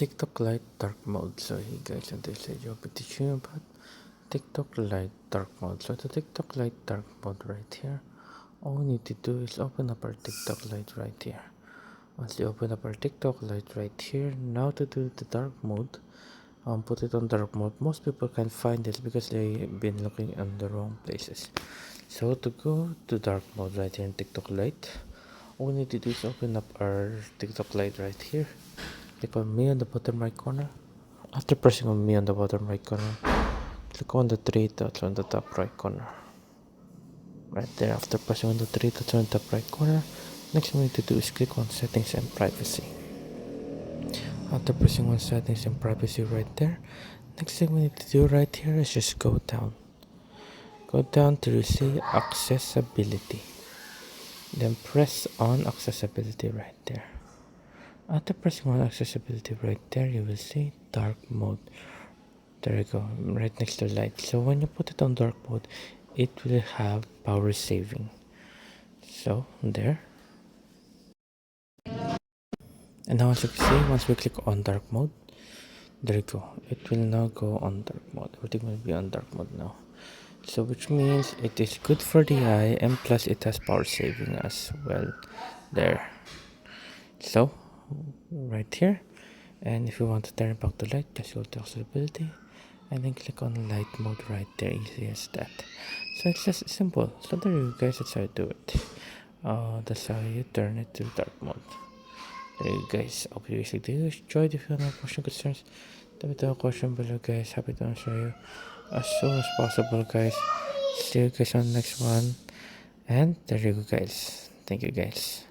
TikTok Lite dark mode. So hey guys, on this video I'll be teaching you about TikTok Lite dark mode. So the TikTok Lite dark mode right here, all we need to do is open up our TikTok Lite right here. Once you open up our TikTok Lite right here, now to do the dark mode, put it on dark mode. Most people can't find this because they've been looking in the wrong places. So to go to dark mode right here in TikTok Lite, all we need to do is open up our TikTok Lite right here. Click on me on the bottom right corner. After pressing on me on the bottom right corner, click on the three dots on the top right corner. Right there, after pressing on the three dots on the top right corner, next we need to do is click on settings and privacy. After pressing on settings and privacy right there, next thing we need to do right here is just go down. Go down to see accessibility. Then press on accessibility right there. After pressing on accessibility right there, you will see dark mode. There you go, right next to light. So when you put it on dark mode, it will have power saving. So there. And now as you can see, once we click on dark mode, there you go. It will now go on dark mode. Everything will be on dark mode now. So which means it is good for the eye, and plus it has power saving as well. There. So right here, and if you want to turn it back to light, just go to accessibility and then click on light mode right there. Easy as that. So it's just simple. So there you guys, that's how you do it. That's how you turn it to dark mode. There you guys. Hope you guys enjoyed. If you have any question concerns, leave it a question below, guys. Happy to answer you as soon as possible, guys. See you guys on the next one. And there you go, guys. Thank you, guys.